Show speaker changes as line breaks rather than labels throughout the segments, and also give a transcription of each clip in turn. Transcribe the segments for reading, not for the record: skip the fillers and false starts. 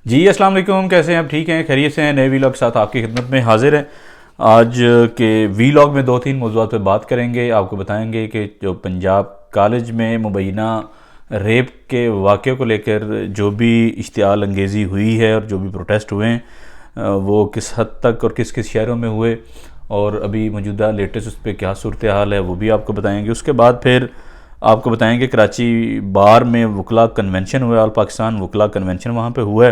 جی السلام علیکم، کیسے ہیں آپ؟ ٹھیک ہیں، خیریت سے ہیں؟ نئے وی لاگ کے ساتھ آپ کی خدمت میں حاضر ہیں۔ آج کے وی لاگ میں دو تین موضوعات پہ بات کریں گے، آپ کو بتائیں گے کہ جو پنجاب کالج میں مبینہ ریپ کے واقعے کو لے کر جو بھی اشتعال انگیزی ہوئی ہے اور جو بھی پروٹیسٹ ہوئے ہیں وہ کس حد تک اور کس کس شہروں میں ہوئے، اور ابھی موجودہ لیٹسٹ اس پہ کیا صورتحال ہے وہ بھی آپ کو بتائیں گے۔ اس کے بعد پھر آپ کو بتائیں کہ کراچی بار میں وکلاء کنونشن ہوا ہے، آل پاکستان وکلاء کنونشن وہاں پہ ہوا ہے،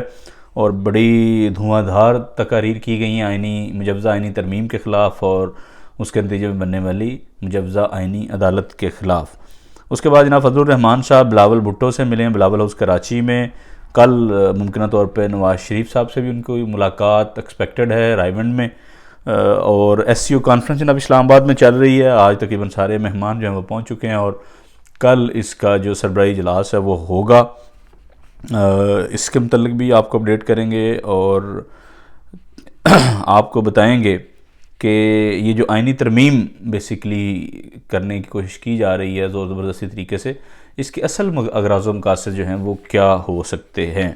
اور بڑی دھواں دھار تقاریر کی گئی ہیں مجوزہ آئینی ترمیم کے خلاف اور اس کے نتیجے میں بننے والی مجوزہ آئینی عدالت کے خلاف۔ اس کے بعد جناب فضل الرحمان صاحب بلاول بھٹو سے ملے ہیں بلاول ہاؤس کراچی میں۔ کل ممکنہ طور پہ نواز شریف صاحب سے بھی ان کو ملاقات ایکسپیکٹڈ ہے رائے ونڈ میں، اور ایس سی او کانفرنس جناب اسلام آباد میں چل رہی ہے۔ آج تقریباً سارے مہمان جو ہیں وہ پہنچ چکے ہیں، اور کل اس کا جو سربراہی اجلاس ہے وہ ہوگا۔ اس کے متعلق بھی آپ کو اپڈیٹ کریں گے، اور آپ کو بتائیں گے کہ یہ جو آئینی ترمیم بیسیکلی کرنے کی کوشش کی جا رہی ہے زور زبردستی طریقے سے، اس کے اصل اغراض و مقاصد جو ہیں وہ کیا ہو سکتے ہیں۔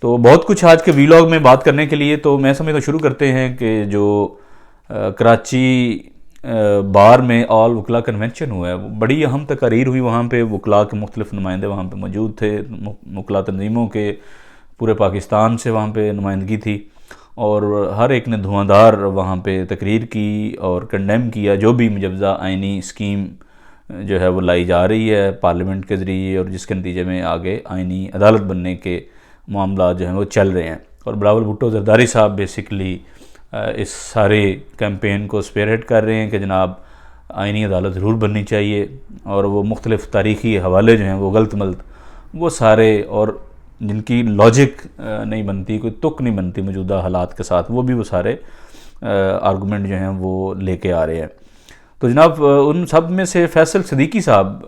تو بہت کچھ آج کے ویلاگ میں بات کرنے کے لیے، تو میں سمجھتا شروع کرتے ہیں کہ جو کراچی بار میں آل وکلاء کنونشن ہوا ہے، وہ بڑی اہم تقاریر ہوئی۔ وہاں پہ وکلاء کے مختلف نمائندے وہاں پہ موجود تھے، وکلاء تنظیموں کے پورے پاکستان سے وہاں پہ نمائندگی تھی، اور ہر ایک نے دھواں دھار وہاں پہ تقریر کی اور کنڈیم کیا جو بھی مجوزہ آئینی اسکیم جو ہے وہ لائی جا رہی ہے پارلیمنٹ کے ذریعے، اور جس کے نتیجے میں آگے آئینی عدالت بننے کے معاملات جو ہیں وہ چل رہے ہیں۔ اور بلاول بھٹو زرداری صاحب بیسیکلی اس سارے کیمپین کو اسپیئر ہیڈ کر رہے ہیں کہ جناب آئینی عدالت ضرور بننی چاہیے، اور وہ مختلف تاریخی حوالے جو ہیں وہ غلط ملت وہ سارے، اور جن کی لاجک نہیں بنتی، کوئی تک نہیں بنتی موجودہ حالات کے ساتھ، وہ سارے آرگومنٹ جو ہیں وہ لے کے آ رہے ہیں۔ تو جناب ان سب میں سے فیصل صدیقی صاحب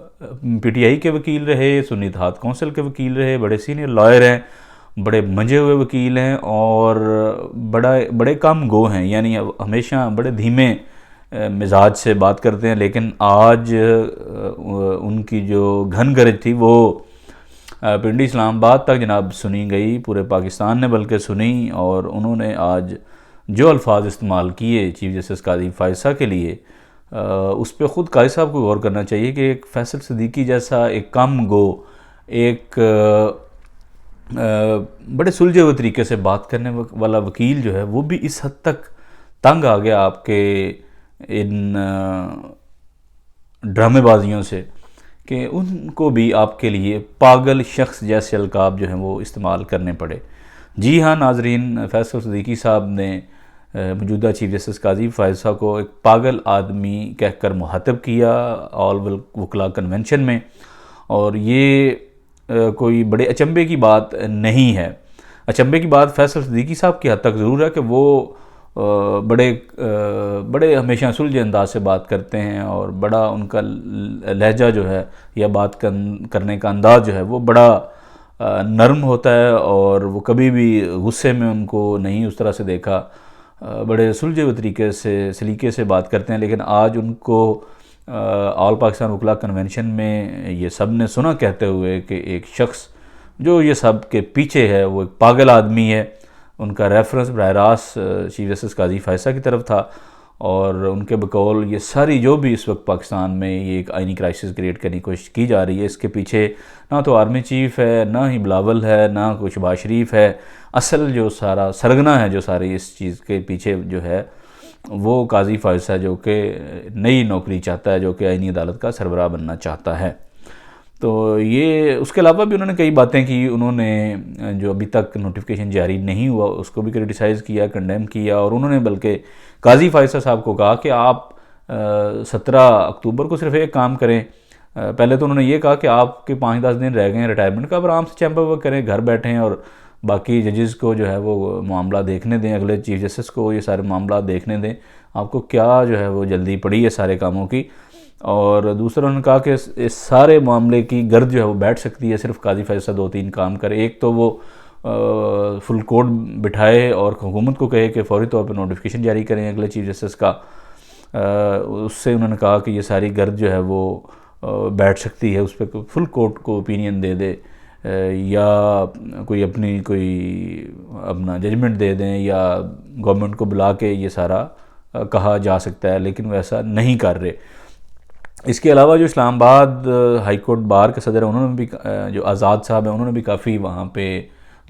پی ٹی آئی کے وکیل رہے، سنی اتحاد کونسل کے وکیل رہے، بڑے سینئر لائر ہیں، بڑے منجے ہوئے وکیل ہیں، اور بڑے کم گو ہیں، یعنی ہمیشہ بڑے دھیمے مزاج سے بات کرتے ہیں، لیکن آج ان کی جو گھن گرج تھی وہ پنڈی اسلام آباد تک جناب سنی گئی، پورے پاکستان نے بلکہ سنی، اور انہوں نے آج جو الفاظ استعمال کیے چیف جسٹس قاضی فائز کے لیے، اس پہ خود قاضی صاحب کو غور کرنا چاہیے کہ ایک فیصل صدیقی جیسا ایک کم گو، ایک بڑے سلجھے ہوئے طریقے سے بات کرنے والا وکیل جو ہے وہ بھی اس حد تک تنگ آ گیا آپ کے ان ڈرامے بازیوں سے کہ ان کو بھی آپ کے لیے پاگل شخص جیسے القاب جو ہیں وہ استعمال کرنے پڑے۔ جی ہاں ناظرین، فیصل صدیقی صاحب نے موجودہ چیف جسٹس قاضی فائز صاحب کو ایک پاگل آدمی کہہ کر مخاطب کیا آل وکلاء کنونشن میں، اور یہ کوئی بڑے اچنبے کی بات نہیں ہے۔ اچنبے کی بات فیصل صدیقی صاحب کی حد تک ضرور ہے کہ وہ بڑے ہمیشہ سلجھے انداز سے بات کرتے ہیں، اور بڑا ان کا لہجہ جو ہے یا بات کرنے کا انداز جو ہے وہ بڑا نرم ہوتا ہے، اور وہ کبھی بھی غصے میں ان کو نہیں اس طرح سے دیکھا، بڑے سلجھے ہوئے طریقے سے سلیقے سے بات کرتے ہیں۔ لیکن آج ان کو آل پاکستان وکلاء کنونشن میں یہ سب نے سنا کہتے ہوئے کہ ایک شخص جو یہ سب کے پیچھے ہے وہ ایک پاگل آدمی ہے، ان کا ریفرنس براہ راست چیف جسٹس قاضی فائز کی طرف تھا، اور ان کے بقول یہ ساری جو بھی اس وقت پاکستان میں یہ ایک آئینی کرائسس کریٹ کرنے کی کوشش کی جا رہی ہے، اس کے پیچھے نہ تو آرمی چیف ہے، نہ ہی بلاول ہے، نہ کوئی شہباز شریف ہے، اصل جو سارا سرگنا ہے جو ساری اس چیز کے پیچھے جو ہے وہ قاضی فائز ہے، جو کہ نئی نوکری چاہتا ہے، جو کہ آئینی عدالت کا سربراہ بننا چاہتا ہے۔ تو یہ اس کے علاوہ بھی انہوں نے کئی باتیں کی، انہوں نے جو ابھی تک نوٹیفیکیشن جاری نہیں ہوا اس کو بھی کرٹیسائز کیا، کنڈیم کیا، اور انہوں نے بلکہ قاضی فائز صاحب کو کہا کہ آپ 17 اکتوبر کو صرف ایک کام کریں۔ پہلے تو انہوں نے یہ کہا کہ آپ کے 5-10 دن رہ گئے ہیں ریٹائرمنٹ کا، اب آرام سے چیمبر ورک کریں، گھر بیٹھیں، اور باقی ججز کو جو ہے وہ معاملہ دیکھنے دیں، اگلے چیف جسٹس کو یہ سارے معاملات دیکھنے دیں، آپ کو کیا جو ہے وہ جلدی پڑی ہے سارے کاموں کی۔ اور دوسرا انہوں نے کہا کہ اس سارے معاملے کی گرد جو ہے وہ بیٹھ سکتی ہے صرف قاضی فائز 2-3 کام کرے۔ ایک تو وہ فل کوڈ بٹھائے اور حکومت کو کہے کہ فوری طور پہ نوٹیفیکیشن جاری کریں اگلے چیف جسٹس کا، اس سے انہوں نے کہا کہ یہ ساری گرد جو ہے وہ بیٹھ سکتی ہے، اس پہ فل کورٹ کو اوپینین دے دے یا کوئی اپنا ججمنٹ دے دیں یا گورنمنٹ کو بلا کے یہ سارا کہا جا سکتا ہے، لیکن وہ ایسا نہیں کر رہے۔ اس کے علاوہ جو اسلام آباد ہائی کورٹ بار کے صدر ہیں، انہوں نے بھی، جو آزاد صاحب ہیں، انہوں نے بھی کافی وہاں پہ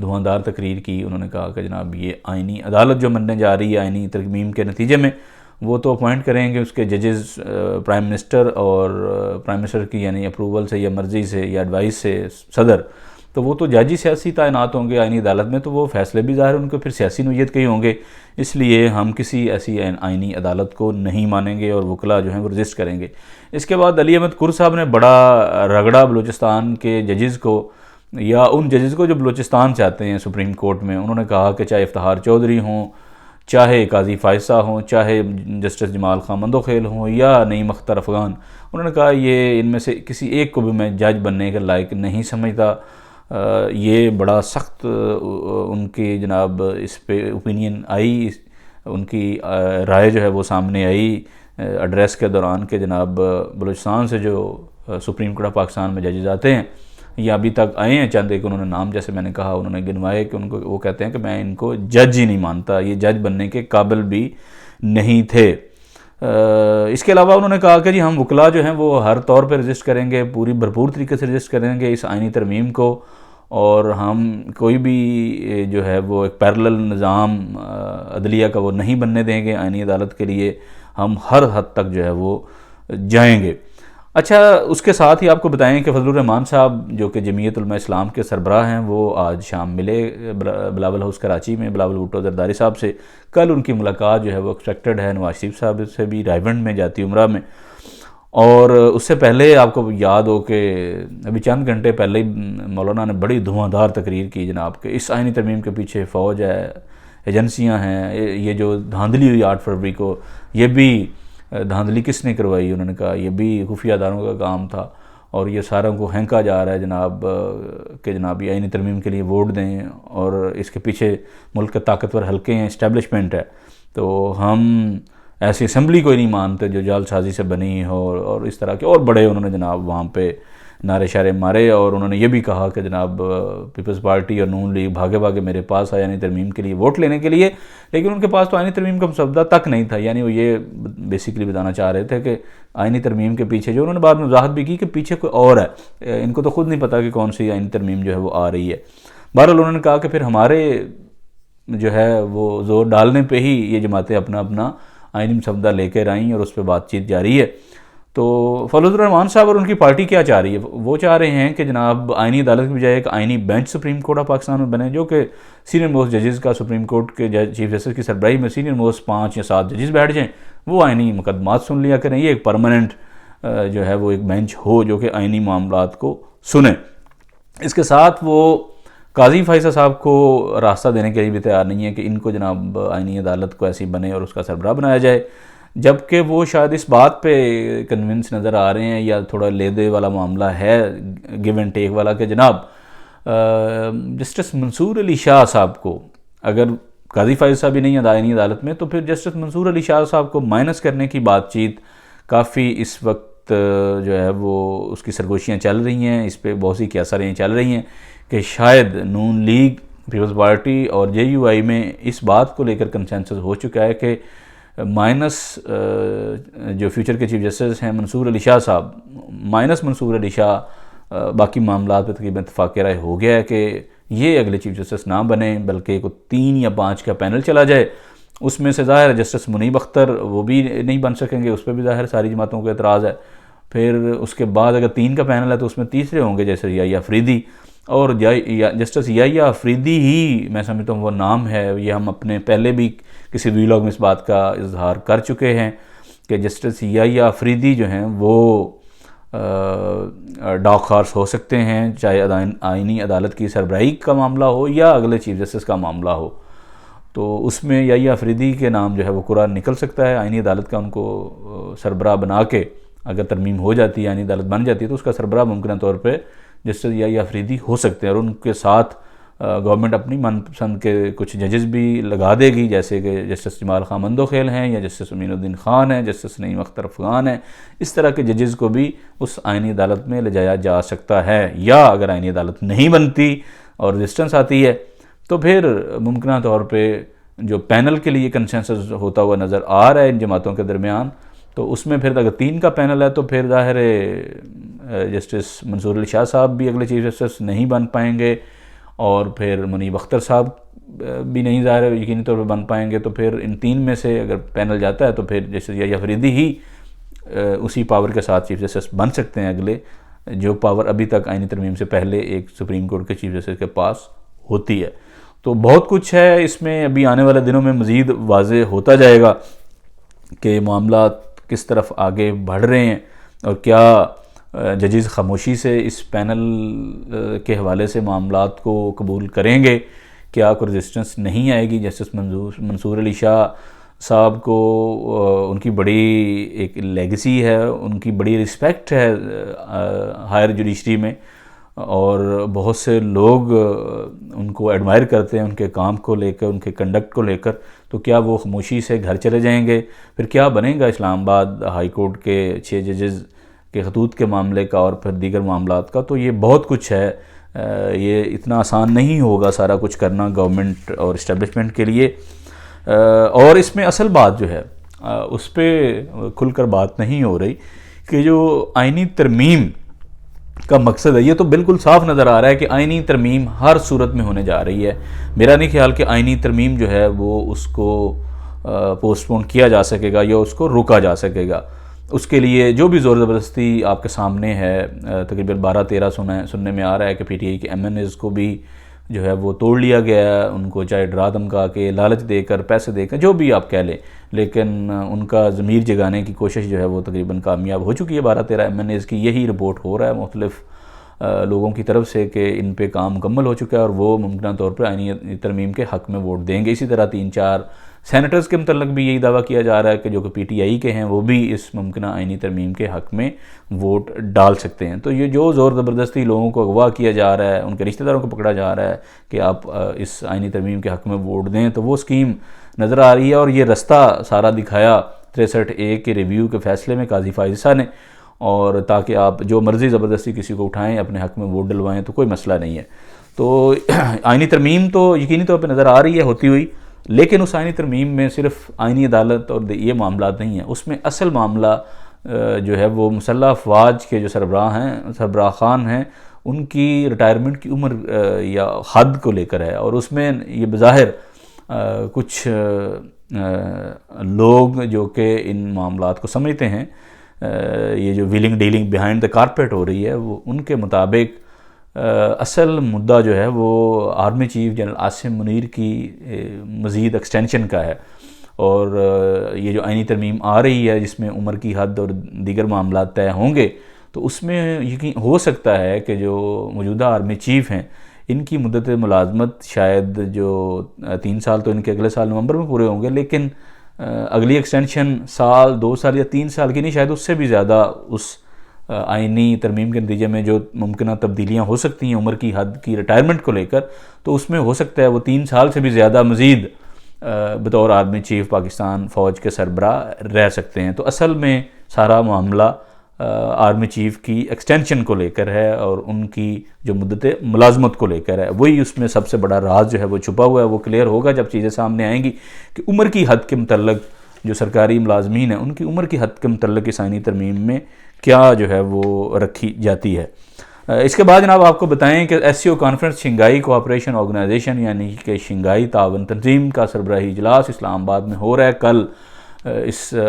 دھواندار تقریر کی۔ انہوں نے کہا کہ جناب یہ آئینی عدالت جو بننے جا رہی ہے آئینی ترمیم کے نتیجے میں، وہ تو اپوائنٹ کریں گے اس کے ججز پرائم منسٹر، اور پرائم منسٹر کی یعنی اپروول سے یا مرضی سے یا ایڈوائس سے صدر، تو وہ تو جاجی سیاسی تعینات ہوں گے آئینی عدالت میں، تو وہ فیصلے بھی ظاہر ان کو پھر سیاسی نوعیت کے ہی ہوں گے، اس لیے ہم کسی ایسی آئینی عدالت کو نہیں مانیں گے اور وکلا جو ہیں وہ رجسٹ کریں گے۔ اس کے بعد علی احمد کر صاحب نے بڑا رگڑا بلوچستان کے ججز کو، یا ان ججز کو جو بلوچستان سے آتے ہیں سپریم کورٹ میں۔ انہوں نے کہا کہ چاہے افتخار چودھری ہوں، چاہے قاضی فائزہ ہوں، چاہے جسٹس جمال خان مندوخیل ہوں یا نعیم اختر افغان، انہوں نے کہا یہ ان میں سے کسی ایک کو بھی میں جج بننے کے لائق نہیں سمجھتا۔ یہ بڑا سخت ان کی جناب اس پہ اوپینین آئی، ان کی رائے جو ہے وہ سامنے آئی ایڈریس کے دوران کہ جناب بلوچستان سے جو سپریم کورٹ آف پاکستان میں ججز آتے ہیں یا ابھی تک آئے ہیں چند ایک، انہوں نے نام جیسے میں نے کہا انہوں نے گنوائے کہ ان کو، وہ کہتے ہیں کہ میں ان کو جج ہی نہیں مانتا، یہ جج بننے کے قابل بھی نہیں تھے۔ اس کے علاوہ انہوں نے کہا کہ جی ہم وکلا جو ہیں وہ ہر طور پہ رجسٹ کریں گے، پوری بھرپور طریقے سے رجسٹ کریں گے اس آئینی ترمیم کو، اور ہم کوئی بھی جو ہے وہ ایک پیرلل نظام عدلیہ کا وہ نہیں بننے دیں گے آئینی عدالت کے لیے، ہم ہر حد تک جو ہے وہ جائیں گے۔ اچھا، اس کے ساتھ ہی آپ کو بتائیں کہ فضل الرحمان صاحب جو کہ جمعیت علماء اسلام کے سربراہ ہیں، وہ آج شام ملے بلاول ہاؤس کراچی میں بلاول بھٹو زرداری صاحب سے۔ کل ان کی ملاقات جو ہے وہ ایکسپیکٹڈ ہے نواز شریف صاحب سے بھی رائیونڈ میں جاتی عمرہ میں، اور اس سے پہلے آپ کو یاد ہو کہ ابھی چند گھنٹے پہلے ہی مولانا نے بڑی دھواندار تقریر کی جناب کہ اس آئینی ترمیم کے پیچھے فوج ہے، ایجنسیاں ہیں، یہ جو دھاندلی ہوئی 8 فروری کو، یہ بھی دھاندلی کس نے کروائی؟ انہوں نے کہا یہ بھی خفیہ اداروں کا کام تھا، اور یہ ساروں کو ہینکا جا رہا ہے جناب کہ جناب یہ آئینی ترمیم کے لیے ووٹ دیں، اور اس کے پیچھے ملک کے طاقتور حلقے ہیں، اسٹیبلشمنٹ ہے، تو ہم ایسی اسمبلی کوئی نہیں مانتے جو جعل سازی سے بنی ہو، اور اس طرح کے اور بڑے انہوں نے جناب وہاں پہ نعرے شعرے مارے۔ اور انہوں نے یہ بھی کہا کہ جناب پیپلز پارٹی اور نون لیگ بھاگے بھاگے میرے پاس آئے آئینی ترمیم کے لیے ووٹ لینے کے لیے، لیکن ان کے پاس تو آئینی ترمیم کا مسودہ تک نہیں تھا۔ یعنی وہ یہ بیسیکلی بتانا چاہ رہے تھے کہ آئینی ترمیم کے پیچھے، جو انہوں نے بعد میں وضاحت بھی کی کہ پیچھے کوئی اور ہے، ان کو تو خود نہیں پتا کہ کون سی آئینی ترمیم جو ہے وہ آ رہی ہے۔ بہرحال انہوں نے کہا کہ پھر ہمارے جو ہے وہ زور ڈالنے پہ ہی یہ جماعتیں اپنا اپنا آئینی مسودہ لے کر آئیں، اور اس پہ بات چیت جاری ہے۔ تو فضل الرحمان صاحب اور ان کی پارٹی کیا چاہ رہی ہے؟ وہ چاہ رہے ہیں کہ جناب آئینی عدالت کی بجائے ایک آئینی bench supreme court of Pakistan میں بنے، جو کہ سینئر موسٹ ججز کا، سپریم کورٹ کے چیف جسٹس کی سربراہی میں سینئر موسٹ 5 یا 7 ججز بیٹھ جائیں، وہ آئینی مقدمات سن لیا کریں۔ یہ ایک پرماننٹ جو ہے وہ ایک بینچ ہو جو کہ آئینی معاملات کو سنیں۔ اس کے ساتھ وہ قاضی فائزہ صاحب کو راستہ دینے کے لیے بھی تیار نہیں ہے کہ ان کو جناب آئینی عدالت کو ایسی بنے اور اس کا سربراہ بنایا جائے، جبکہ وہ شاید اس بات پہ کنونس نظر آ رہے ہیں، یا تھوڑا لے دے والا معاملہ ہے، گیو اینڈ ٹیک والا، کہ جناب جسٹس منصور علی شاہ صاحب کو، اگر قاضی فائز صاحب بھی نہیں آئینی عدالت میں، تو پھر جسٹس منصور علی شاہ صاحب کو مائنس کرنے کی بات چیت کافی اس وقت جو ہے وہ اس کی سرگوشیاں چل رہی ہیں، اس پہ بہت سی قیاسریں چل رہی ہیں کہ شاید نون لیگ، پیپلز پارٹی اور جے یو آئی میں اس بات کو لے کر کنسنسس ہو چکا ہے کہ مائنس جو فیوچر کے چیف جسٹس ہیں منصور علی شاہ صاحب، مائنس منصور علی شاہ، باقی معاملات پہ تقریباً اتفاق رائے ہو گیا ہے کہ یہ اگلے چیف جسٹس نہ بنے، بلکہ کوئی 3 یا 5 کا پینل چلا جائے۔ اس میں سے ظاہر ہے جسٹس منیب اختر وہ بھی نہیں بن سکیں گے، اس پہ بھی ظاہر ساری جماعتوں کو اعتراض ہے۔ پھر اس کے بعد اگر 3 کا پینل ہے تو اس میں تیسرے ہوں گے جیسے یحییٰ افریدی، اور جسٹس یحییٰ افریدی ہی میں سمجھتا ہوں وہ نام ہے، یہ ہم اپنے پہلے بھی کسی ویلاگ میں اس بات کا اظہار کر چکے ہیں کہ جسٹس یحییٰ افریدی جو ہیں وہ ڈاک ہارس ہو سکتے ہیں، چاہے آئینی عدالت کی سربراہی کا معاملہ ہو یا اگلے چیف جسٹس کا معاملہ ہو، تو اس میں یحییٰ افریدی کے نام جو ہے وہ قرار نکل سکتا ہے۔ آئینی عدالت کا ان کو سربراہ بنا کے اگر ترمیم ہو جاتی ہے، آئینی عدالت بن جاتی ہے، تو اس کا سربراہ ممکنہ طور پہ جسٹس یحییٰ افریدی ہو سکتے ہیں، اور ان کے ساتھ گورنمنٹ اپنی من پسند کے کچھ ججز بھی لگا دے گی، جیسے کہ جسٹس جمال خان مندوخیل ہیں یا جسٹس امین الدین خان ہیں، جسٹس نعیم اختر افغان ہیں، اس طرح کے ججز کو بھی اس آئینی عدالت میں لے جایا جا سکتا ہے۔ یا اگر آئینی عدالت نہیں بنتی اور ریزسٹنس آتی ہے تو پھر ممکنہ طور پہ جو پینل کے لیے کنسنسس ہوتا ہوا نظر آ رہا ہے ان جماعتوں کے درمیان، تو اس میں پھر اگر 3 کا پینل ہے تو پھر ظاہر ہے جسٹس منصور علی شاہ صاحب بھی اگلے چیف جسٹس نہیں بن پائیں گے، اور پھر منیب اختر صاحب بھی نہیں ظاہر ہے یقینی طور پہ بن پائیں گے۔ تو پھر ان 3 میں سے اگر پینل جاتا ہے تو پھر جسٹس یحییٰ فریدی ہی اسی پاور کے ساتھ چیف جسٹس بن سکتے ہیں اگلے، جو پاور ابھی تک آئینی ترمیم سے پہلے ایک سپریم کورٹ کے چیف جسٹس کے پاس ہوتی ہے۔ تو بہت کچھ ہے اس میں، ابھی آنے والے دنوں میں مزید واضح ہوتا جائے گا کہ معاملات کس طرف آگے بڑھ رہے ہیں، اور کیا ججز خاموشی سے اس پینل کے حوالے سے معاملات کو قبول کریں گے، کیا کوئی ریزسٹنس نہیں آئے گی۔ جسٹس منصور علی شاہ صاحب کو ان کی بڑی ایک لیگسی ہے، ان کی بڑی رسپیکٹ ہے ہائر جوڈیشری میں، اور بہت سے لوگ ان کو ایڈمائر کرتے ہیں ان کے کام کو لے کر، ان کے کنڈکٹ کو لے کر۔ تو کیا وہ خاموشی سے گھر چلے جائیں گے؟ پھر کیا بنے گا اسلام آباد ہائی کورٹ کے 6 ججز کے خطوط کے معاملے کا اور پھر دیگر معاملات کا؟ تو یہ بہت کچھ ہے، یہ اتنا آسان نہیں ہوگا سارا کچھ کرنا گورنمنٹ اور اسٹیبلشمنٹ کے لیے۔ اور اس میں اصل بات جو ہے اس پہ کھل کر بات نہیں ہو رہی کہ جو آئینی ترمیم کا مقصد ہے، یہ تو بالکل صاف نظر آ رہا ہے کہ آئینی ترمیم ہر صورت میں ہونے جا رہی ہے۔ میرا نہیں خیال کہ آئینی ترمیم جو ہے وہ اس کو پوسٹ پون کیا جا سکے گا یا اس کو روکا جا سکے گا۔ اس کے لیے جو بھی زور زبردستی آپ کے سامنے ہے، تقریباً 12-13 سننے میں آ رہا ہے کہ پی ٹی آئی کے ایم این ایز کو بھی جو ہے وہ توڑ لیا گیا ہے، ان کو چاہے ڈرا دھمکا کے، لالچ دے کر، پیسے دے کر، جو بھی آپ کہہ لیں، لیکن ان کا ضمیر جگانے کی کوشش جو ہے وہ تقریباً کامیاب ہو چکی ہے 12-13 ایم این ایز کی۔ یہی رپورٹ ہو رہا ہے مختلف لوگوں کی طرف سے کہ ان پہ کام مکمل ہو چکا ہے اور وہ ممکنہ طور پر آئینی ترمیم کے حق میں ووٹ دیں گے۔ اسی طرح 3-4 سینیٹرز کے متعلق بھی یہی دعویٰ کیا جا رہا ہے کہ جو کہ پی ٹی آئی کے ہیں وہ بھی اس ممکنہ آئینی ترمیم کے حق میں ووٹ ڈال سکتے ہیں۔ تو یہ جو زور زبردستی لوگوں کو اغوا کیا جا رہا ہے، ان کے رشتہ داروں کو پکڑا جا رہا ہے کہ آپ اس آئینی ترمیم کے حق میں ووٹ دیں، تو وہ اسکیم نظر آ رہی ہے، اور یہ رستہ سارا دکھایا 63A کے ریویو کے فیصلے میں قاضی فائز صاحب نے، اور تاکہ آپ جو مرضی زبردستی کسی کو اٹھائیں، اپنے حق میں ووٹ ڈلوائیں، تو کوئی مسئلہ نہیں ہے۔ تو آئینی ترمیم تو یقینی طور پہ نظر آ رہی ہے ہوتی ہوئی، لیکن اس آئینی ترمیم میں صرف آئینی عدالت اور یہ معاملات نہیں ہیں، اس میں اصل معاملہ جو ہے وہ مسلح افواج کے جو سربراہ خان ہیں، ان کی ریٹائرمنٹ کی عمر یا حد کو لے کر ہے، اور اس میں یہ بظاہر کچھ لوگ جو کہ ان معاملات کو سمجھتے ہیں، یہ جو wheeling dealing behind the carpet ہو رہی ہے، وہ ان کے مطابق اصل مدعا جو ہے وہ army chief general Asim Munir کی مزید ایکسٹینشن کا ہے، اور یہ جو آئینی ترمیم آ رہی ہے جس میں عمر کی حد اور دیگر معاملات طے ہوں گے، تو اس میں یقین ہو سکتا ہے کہ جو موجودہ آرمی چیف ہیں ان کی مدت ملازمت شاید جو 3 سال تو ان کے اگلے سال نومبر میں پورے ہوں گے، لیکن اگلی ایکسٹینشن سال 2 سال یا 3 سال کی نہیں، شاید اس سے بھی زیادہ اس آئینی ترمیم کے نتیجے میں جو ممکنہ تبدیلیاں ہو سکتی ہیں عمر کی حد کی ریٹائرمنٹ کو لے کر، تو اس میں ہو سکتا ہے وہ 3 سال سے بھی زیادہ مزید بطور آرمی چیف پاکستان فوج کے سربراہ رہ سکتے ہیں۔ تو اصل میں سارا معاملہ آرمی چیف کی ایکسٹینشن کو لے کر ہے اور ان کی جو مدت ملازمت کو لے کر ہے، وہی اس میں سب سے بڑا راز جو ہے وہ چھپا ہوا ہے۔ وہ کلیئر ہوگا جب چیزیں سامنے آئیں گی کہ عمر کی حد کے متعلق جو سرکاری ملازمین ہیں ان کی عمر کی حد کے متعلق اس آئینی ترمیم میں کیا جو ہے وہ رکھی جاتی ہے۔ اس کے بعد جناب آپ کو بتائیں کہ S C O conference Shanghai Cooperation Organisation یعنی کہ شنگھائی تعاون تنظیم کا سربراہی اجلاس اسلام آباد میں ہو رہا ہے کل۔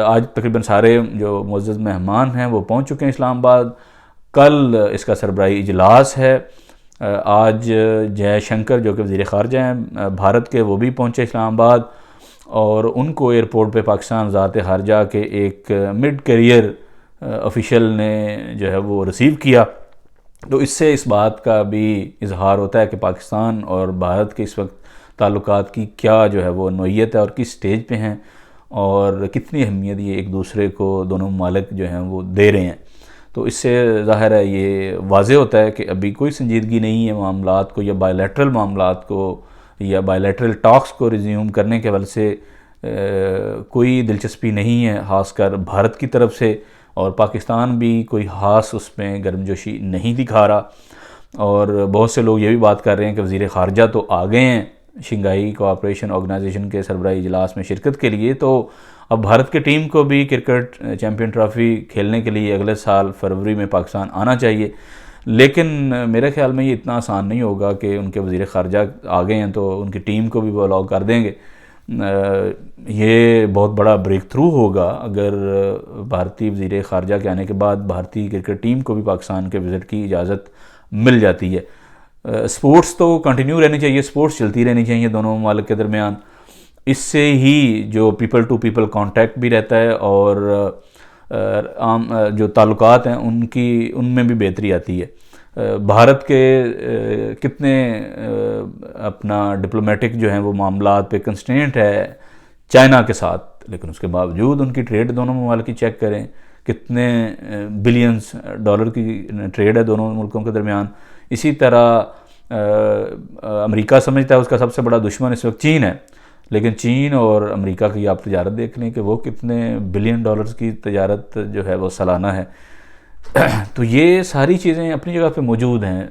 آج تقریباً سارے جو معزز مہمان ہیں وہ پہنچ چکے ہیں اسلام آباد۔ کل اس کا سربراہی اجلاس ہے۔ آج جے شنکر جو کہ وزیر خارجہ ہیں بھارت کے، وہ بھی پہنچے اسلام آباد، اور ان کو ایئرپورٹ پہ پاکستان وزارت خارجہ کے ایک مڈ کیریئر آفیشل نے جو ہے وہ ریسیو کیا۔ تو اس سے اس بات کا بھی اظہار ہوتا ہے کہ پاکستان اور بھارت کے اس وقت تعلقات کی کیا جو ہے وہ نوعیت ہے اور کس سٹیج پہ ہیں، اور کتنی اہمیت یہ ایک دوسرے کو دونوں ممالک جو ہیں وہ دے رہے ہیں۔ تو اس سے ظاہر ہے یہ واضح ہوتا ہے کہ ابھی کوئی سنجیدگی نہیں ہے معاملات کو یا بائی لیٹرل معاملات کو یا بائی لیٹرل ٹاکس کو ریزیوم کرنے کے حوالے سے کوئی دلچسپی نہیں ہے خاص کر بھارت کی طرف سے، اور پاکستان بھی کوئی خاص اس میں گرمجوشی نہیں دکھا رہا۔ اور بہت سے لوگ یہ بھی بات کر رہے ہیں کہ وزیر خارجہ تو آ گئے ہیں شنگھائی کوآپریشن آرگنائزیشن کے سربراہی اجلاس میں شرکت کے لیے، تو اب بھارت کی ٹیم کو بھی کرکٹ چیمپئن ٹرافی کھیلنے کے لیے اگلے سال فروری میں پاکستان آنا چاہیے، لیکن میرے خیال میں یہ اتنا آسان نہیں ہوگا کہ ان کے وزیر خارجہ آ گئے ہیں تو ان کی ٹیم کو بھی وہ الاؤ کر دیں گے۔ یہ بہت بڑا بریک تھرو ہوگا اگر بھارتی وزیر خارجہ کے آنے کے بعد بھارتی کرکٹ ٹیم کو بھی پاکستان کے وزٹ کی اجازت مل جاتی ہے۔ سپورٹس تو کنٹینیو رہنی چاہیے، سپورٹس چلتی رہنی چاہیے دونوں ممالک کے درمیان، اس سے ہی جو پیپل ٹو پیپل کانٹیکٹ بھی رہتا ہے اور عام جو تعلقات ہیں ان میں بھی بہتری آتی ہے۔ بھارت کے کتنے اپنا ڈپلومیٹک جو ہیں وہ معاملات پہ کنسٹرینٹ ہے چائنا کے ساتھ، لیکن اس کے باوجود ان کی ٹریڈ دونوں ممالک کی چیک کریں، کتنے بلینز ڈالر کی ٹریڈ ہے دونوں ملکوں کے درمیان۔ اسی طرح امریکہ سمجھتا ہے اس کا سب سے بڑا دشمن اس وقت چین ہے، لیکن چین اور امریکہ کی آپ تجارت دیکھ لیں کہ وہ کتنے بلین ڈالرز کی تجارت جو ہے وہ سالانہ ہے۔ تو یہ ساری چیزیں اپنی جگہ پہ موجود ہیں،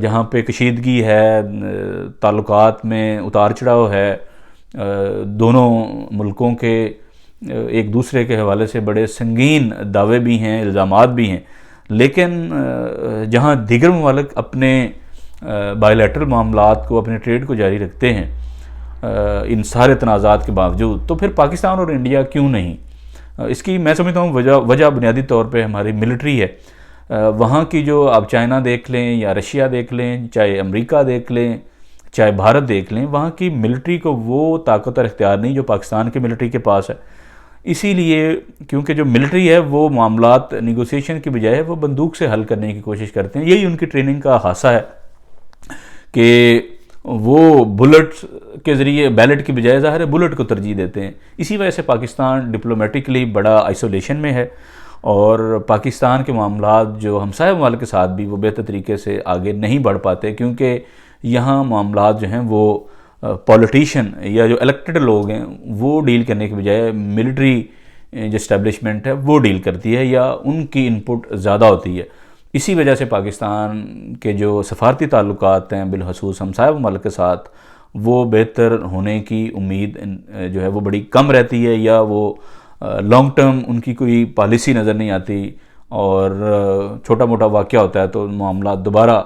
جہاں پہ کشیدگی ہے، تعلقات میں اتار چڑھاؤ ہے، دونوں ملکوں کے ایک دوسرے کے حوالے سے بڑے سنگین دعوے بھی ہیں، الزامات بھی ہیں، لیکن جہاں دیگر ممالک اپنے بائی لیٹرل معاملات کو، اپنے ٹریڈ کو جاری رکھتے ہیں ان سارے تنازعات کے باوجود، تو پھر پاکستان اور انڈیا کیوں نہیں؟ اس کی میں سمجھتا ہوں وجہ بنیادی طور پہ ہماری ملٹری ہے۔ وہاں کی جو آپ چائنا دیکھ لیں یا رشیا دیکھ لیں، چاہے امریکہ دیکھ لیں، چاہے بھارت دیکھ لیں، وہاں کی ملٹری کو وہ طاقت اور اختیار نہیں جو پاکستان کی ملٹری کے پاس ہے۔ اسی لیے کیونکہ جو ملٹری ہے وہ معاملات نیگوسیشن کی بجائے وہ بندوق سے حل کرنے کی کوشش کرتے ہیں، یہی ان کی ٹریننگ کا خاصہ ہے کہ وہ بلٹ کے ذریعے بیلٹ کی بجائے ظاہر ہے بلٹ کو ترجیح دیتے ہیں۔ اسی وجہ سے پاکستان ڈپلومیٹکلی بڑا آئسولیشن میں ہے، اور پاکستان کے معاملات جو ہمسایہ ممالک کے ساتھ بھی وہ بہتر طریقے سے آگے نہیں بڑھ پاتے، کیونکہ یہاں معاملات جو ہیں وہ پولیٹیشین یا جو الیکٹڈ لوگ ہیں وہ ڈیل کرنے کے بجائے ملٹری جو اسٹیبلشمنٹ ہے وہ ڈیل کرتی ہے یا ان کی انپٹ زیادہ ہوتی ہے۔ اسی وجہ سے پاکستان کے جو سفارتی تعلقات ہیں بالخصوص ہمسایہ ممالک کے ساتھ وہ بہتر ہونے کی امید جو ہے وہ بڑی کم رہتی ہے، یا وہ لانگ ٹرم ان کی کوئی پالیسی نظر نہیں آتی، اور چھوٹا موٹا واقعہ ہوتا ہے تو معاملات دوبارہ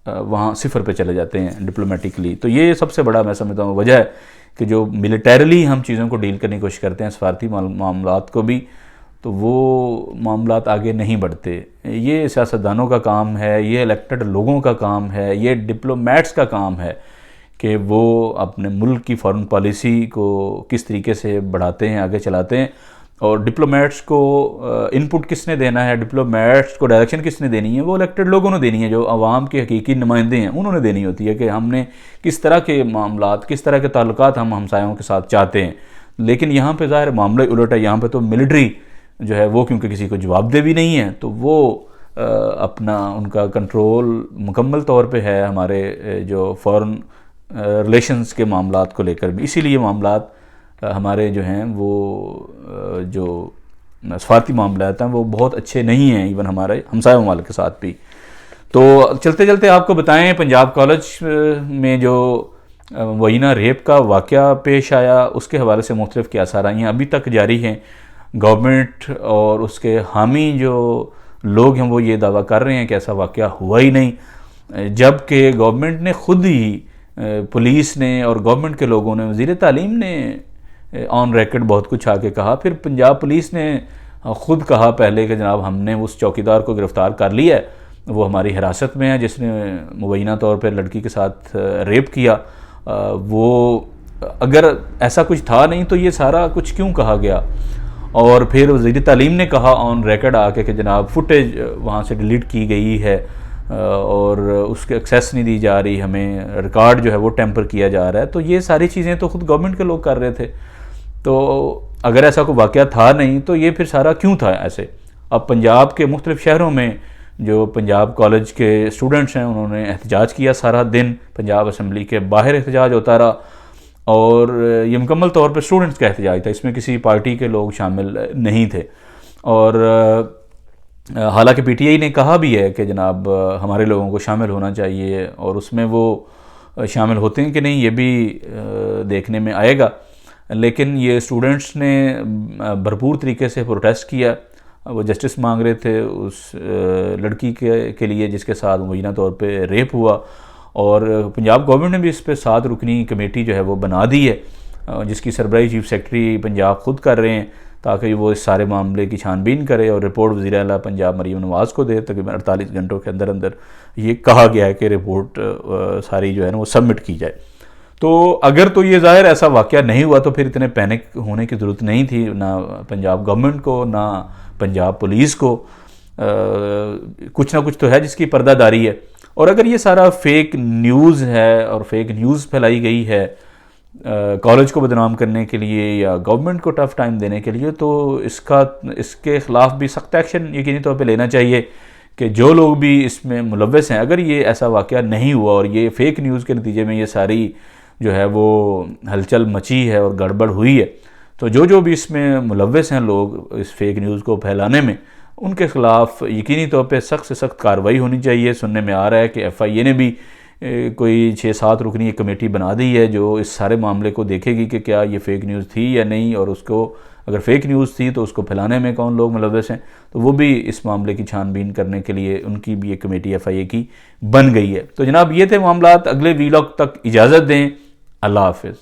وہاں صفر پہ چلے جاتے ہیں ڈپلومیٹکلی۔ تو یہ سب سے بڑا میں سمجھتا ہوں وجہ ہے کہ جو ملیٹریلی ہم چیزوں کو ڈیل کرنے کی کوشش کرتے ہیں سفارتی معاملات کو بھی، تو وہ معاملات آگے نہیں بڑھتے۔ یہ سیاستدانوں کا کام ہے، یہ الیکٹڈ لوگوں کا کام ہے، یہ ڈپلومیٹس کا کام ہے کہ وہ اپنے ملک کی فارن پالیسی کو کس طریقے سے بڑھاتے ہیں، آگے چلاتے ہیں، اور ڈپلومیٹس کو انپٹ کس نے دینا ہے، ڈپلومیٹس کو ڈائریکشن کس نے دینی ہے، وہ الیکٹڈ لوگوں نے دینی ہے، جو عوام کے حقیقی نمائندے ہیں انہوں نے دینی ہوتی ہے کہ ہم نے کس طرح کے معاملات، کس طرح کے تعلقات ہم ہمسایوں کے ساتھ چاہتے ہیں۔ لیکن یہاں پہ ظاہر معاملہ الٹ ہے، یہاں پہ تو ملٹری جو ہے وہ کیونکہ کسی کو جواب دہ بھی نہیں ہے تو وہ اپنا ان کا کنٹرول مکمل طور پہ ہے ہمارے جو فارن ریلیشنز کے معاملات کو لے کر بھی۔ اسی لیے معاملات ہمارے جو ہیں وہ جو سفارتی معاملات ہیں وہ بہت اچھے نہیں ہیں، ایون ہمارے ہمسایہ ممالک کے ساتھ بھی۔ تو چلتے چلتے آپ کو بتائیں پنجاب کالج میں جو وینہ ریپ کا واقعہ پیش آیا اس کے حوالے سے مختلف قیاسارائیاں ابھی تک جاری ہیں۔ گورنمنٹ اور اس کے حامی جو لوگ ہیں وہ یہ دعویٰ کر رہے ہیں کہ ایسا واقعہ ہوا ہی نہیں، جبکہ گورنمنٹ نے خود ہی، پولیس نے اور گورنمنٹ کے لوگوں نے، وزیر تعلیم نے آن ریکارڈ بہت کچھ آگے کہا، پھر پنجاب پولیس نے خود کہا پہلے کہ جناب ہم نے اس چوکیدار کو گرفتار کر لیا ہے، وہ ہماری حراست میں ہے جس نے مبینہ طور پر لڑکی کے ساتھ ریپ کیا۔ وہ اگر ایسا کچھ تھا نہیں تو یہ سارا کچھ کیوں کہا گیا؟ اور پھر وزیر تعلیم نے کہا آن ریکارڈ آ کے کہ جناب فوٹیج وہاں سے ڈیلیٹ کی گئی ہے اور اس کے ایکسیس نہیں دی جا رہی، ہمیں ریکارڈ جو ہے وہ ٹیمپر کیا جا رہا ہے۔ تو یہ ساری چیزیں تو خود گورنمنٹ کے لوگ کر رہے تھے، تو اگر ایسا کوئی واقعہ تھا نہیں تو یہ پھر سارا کیوں تھا ایسے؟ اب پنجاب کے مختلف شہروں میں جو پنجاب کالج کے اسٹوڈنٹس ہیں انہوں نے احتجاج کیا، سارا دن پنجاب اسمبلی کے باہر احتجاج ہوتا رہا، اور یہ مکمل طور پہ اسٹوڈنٹس کا احتجاج تھا، اس میں کسی پارٹی کے لوگ شامل نہیں تھے۔ اور حالانکہ پی ٹی آئی نے کہا بھی ہے کہ جناب ہمارے لوگوں کو شامل ہونا چاہیے، اور اس میں وہ شامل ہوتے ہیں کہ نہیں یہ بھی دیکھنے میں آئے گا، لیکن یہ اسٹوڈنٹس نے بھرپور طریقے سے پروٹیسٹ کیا۔ وہ جسٹس مانگ رہے تھے اس لڑکی کے لیے جس کے ساتھ مبینہ طور پہ ریپ ہوا، اور پنجاب گورنمنٹ نے بھی اس پہ 7 رکنی کمیٹی جو ہے وہ بنا دی ہے، جس کی سربراہی چیف سیکرٹری پنجاب خود کر رہے ہیں، تاکہ وہ اس سارے معاملے کی چھان بین کرے اور رپورٹ وزیر اعلیٰ پنجاب مریم نواز کو دے۔ تقریباً 48 گھنٹوں کے اندر اندر یہ کہا گیا ہے کہ رپورٹ ساری جو ہے نا وہ سبمٹ کی جائے۔ تو اگر تو یہ ظاہر ایسا واقعہ نہیں ہوا تو پھر اتنے پینک ہونے کی ضرورت نہیں تھی، نہ پنجاب گورنمنٹ کو نہ پنجاب پولیس کو۔ کچھ نہ کچھ تو ہے جس کی پردہ داری ہے، اور اگر یہ سارا فیک نیوز ہے اور فیک نیوز پھیلائی گئی ہے کالج کو بدنام کرنے کے لیے یا گورنمنٹ کو ٹف ٹائم دینے کے لیے، تو اس کے خلاف بھی سخت ایکشن یقینی طور پہ لینا چاہیے کہ جو لوگ بھی اس میں ملوث ہیں، اگر یہ ایسا واقعہ نہیں ہوا اور یہ فیک نیوز کے نتیجے میں یہ ساری جو ہے وہ ہلچل مچی ہے اور گڑبڑ ہوئی ہے، تو جو بھی اس میں ملوث ہیں لوگ اس فیک نیوز کو پھیلانے میں، ان کے خلاف یقینی طور پہ سخت سے سخت کارروائی ہونی چاہیے۔ سننے میں آ رہا ہے کہ ایف آئی اے نے بھی کوئی 6-7 رکنی ایک کمیٹی بنا دی ہے جو اس سارے معاملے کو دیکھے گی کہ کیا یہ فیک نیوز تھی یا نہیں، اور اس کو اگر فیک نیوز تھی تو اس کو پھیلانے میں کون لوگ ملوث ہیں، تو وہ بھی اس معاملے کی چھان بین کرنے کے لیے ان کی بھی ایک کمیٹی ایف آئی اے کی بن گئی ہے۔ تو جناب یہ تھے معاملات، اگلے ویلاگ تک اجازت دیں، اللہ حافظ۔